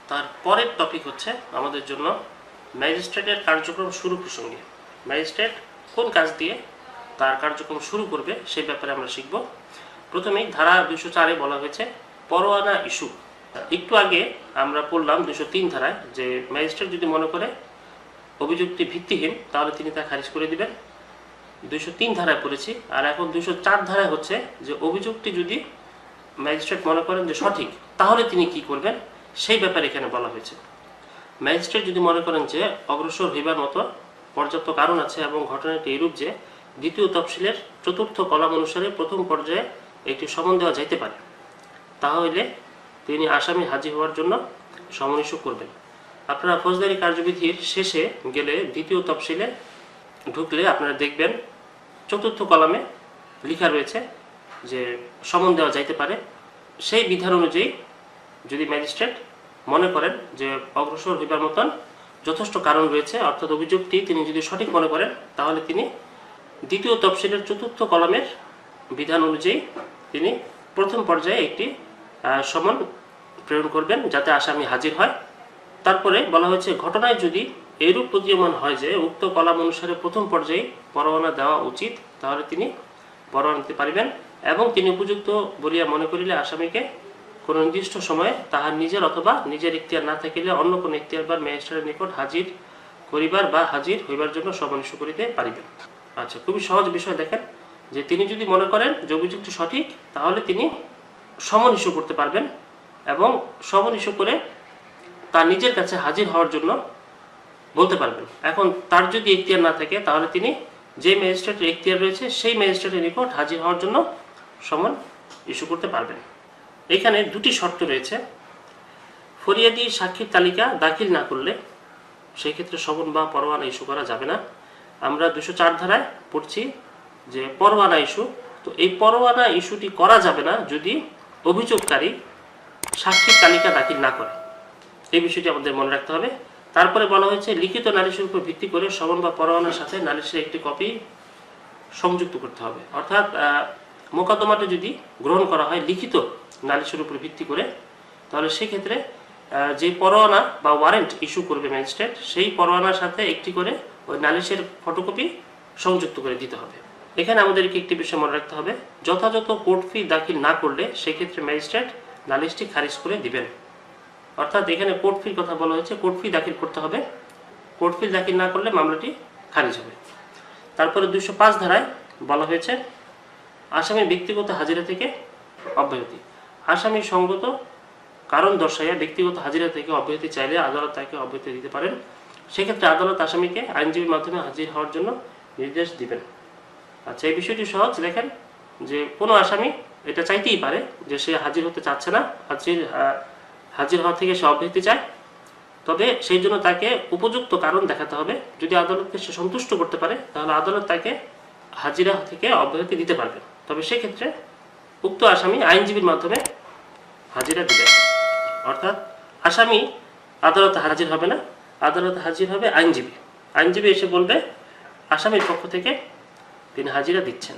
তারপরের টপিক হচ্ছে আমাদের জন্য ম্যাজিস্ট্রেটের কার্যক্রম শুরু প্রসঙ্গে। ম্যাজিস্ট্রেট কোন কাজ দিয়ে তার কার্যক্রম শুরু করবে সেই ব্যাপারে আমরা শিখব। প্রথমেই ধারা 204-এ বলা হয়েছে পরোয়ানা ইস্যু। একটু আগে আমরা পড়লাম 203 ধারায় যে ম্যাজিস্ট্রেট যদি মনে করে অভিযোগটি ভিত্তিহীন তাহলে তিনি তা খারিজ করে দিবেন। 203 ধারায় পড়েছি। আর এখন 204 ধারায় হচ্ছে যে অভিযোগটি যদি ম্যাজিস্ট্রেট মনে করেন যে সঠিক তাহলে তিনি কি করবেন সেই ব্যাপারে এখানে বলা হয়েছে। ম্যাজিস্ট্রেট যদি মনে করেন যে অগ্রসর হইবার মতো পর্যাপ্ত কারণ আছে এবং ঘটনাটি এরূপ যে দ্বিতীয় তফসিলের 4র্থ কলাম অনুসারে প্রথম পর্যায়ে একটি সমন দেওয়া যাইতে পারে, তাহলে তিনি আসামি হাজির হওয়ার জন্য সমন ইস্যু করবেন। আপনারা ফৌজদারি কার্যবিধির শেষে গেলে দ্বিতীয় তফসিলে ঢুকলে আপনারা দেখবেন 4র্থ কলামে লেখা রয়েছে যে সমন দেওয়া যাইতে পারে। সেই বিধান অনুযায়ী যদি ম্যাজিস্ট্রেট মনে করেন যে অগ্রসর হইবার মতন যথেষ্ট কারণ রয়েছে, অর্থাৎ অভিযোগটি তিনি যদি সঠিক মনে করেন, তাহলে তিনি দ্বিতীয় তফসিলের 4র্থ কলামের বিধান অনুযায়ী তিনি প্রথম পর্যায়ে একটি সমন প্রেরণ করবেন যাতে আসামি হাজির হয়। তারপরে বলা হয়েছে ঘটনায় যদি এরূপ প্রতীয়মান হয় যে উক্ত কলাম অনুসারে প্রথম পর্যায়ে পরোয়ানা দেওয়া উচিত, তাহলে তিনি পরোয়ানা দিতে পারিবেন এবং তিনি উপযুক্ত বলিয়া মনে করিলে আসামিকে কোনো নির্দিষ্ট সময়ে তাহার নিজের অথবা নিজের ইখতিয়ার না থাকিলে অন্য কোনো ইখতিয়ার বা ম্যাজিস্ট্রেটের নিকট হাজির করিবার বা হাজির হইবার জন্য সমন ইস্যু করিতে পারিবেন। আচ্ছা, খুবই সহজ বিষয়। দেখেন যে তিনি যদি মনে করেন যে অভিযোগটি সঠিক তাহলে তিনি সমন ইস্যু করতে পারবেন এবং সমন ইস্যু করে তার নিজের কাছে হাজির হওয়ার জন্য বলতে পারবেন। এখন তার যদি ইখতিয়ার না থাকে তাহলে তিনি যে ম্যাজিস্ট্রেটের ইখতিয়ার রয়েছে সেই ম্যাজিস্ট্রেটের নিকট হাজির হওয়ার জন্য সমন ইস্যু করতে পারবেন। এখানে দুটি শর্ত রয়েছে। ফরিয়াদি সাক্ষীর তালিকা দাখিল না করলে সেই ক্ষেত্রে সমন বা পরোয়ানা ইস্যু করা যাবে না। আমরা 204 ধারায় পড়ছি যে পরোয়ানা ইস্যু, তো এই পরোয়ানা ইস্যুটি করা যাবে না যদি অভিযোগকারী সাক্ষীর তালিকা দাখিল না করে। এই বিষয়টি আমাদের মনে রাখতে হবে। তারপরে বলা হয়েছে লিখিত নালিশের উপর ভিত্তি করে সমন বা পরোয়ানার সাথে নালিশের একটি কপি সংযুক্ত করতে হবে। অর্থাৎ মোকদ্দমাটি যদি গ্রহণ করা হয় লিখিত নালিশের উপর ভিত্তি করে, তাহলে সেক্ষেত্রে যে পরোয়ানা বা ওয়ারেন্ট ইস্যু করবে ম্যাজিস্ট্রেট সেই পরোয়ানার সাথে একটি করে ওই নালিশের ফটোকপি সংযুক্ত করে দিতে হবে। এখানে আমাদেরকে একটি বিষয় মনে রাখতে হবে, যথাযথ কোর্ট ফি দাখিল না করলে সেক্ষেত্রে ম্যাজিস্ট্রেট নালিশটি খারিজ করে দিবেন। অর্থাৎ এখানে কোর্ট ফির কথা বলা হয়েছে, কোর্ট ফি দাখিল করতে হবে। কোর্ট ফি দাখিল না করলে মামলাটি খারিজ হবে। তারপরে 205 ধারায় বলা হয়েছে আসামি ব্যক্তিগত হাজিরা থেকে অব্যাহতি। আসামি সঙ্গত কারণ দর্শাইয়া ব্যক্তিগত হাজিরা থেকে অব্যাহতি চাইলে আদালত তাকে অব্যাহতি দিতে পারেন। সেক্ষেত্রে আদালত আসামিকে আইনজীবীর মাধ্যমে হাজির হওয়ার জন্য নির্দেশ দিবেন। আচ্ছা, এই বিষয়টি সহজ। দেখেন যে কোনো আসামি এটা চাইতেই পারে যে সে হাজির হতে চাচ্ছে না, হাজির হওয়া থেকে সে অব্যাহতি চায়, তবে সেই জন্য তাকে উপযুক্ত কারণ দেখাতে হবে। যদি আদালতকে সে সন্তুষ্ট করতে পারে তাহলে আদালত তাকে হাজিরা থেকে অব্যাহতি দিতে পারবে, তবে সেক্ষেত্রে উক্ত আসামি আইনজীবীর মাধ্যমে হাজিরা দিবে। অর্থাৎ আসামি আদালতে হাজির হবে না, আদালতে হাজির হবে আইনজীবী। আইনজীবী এসে বলবে আসামির পক্ষ থেকে তিনি হাজিরা দিচ্ছেন।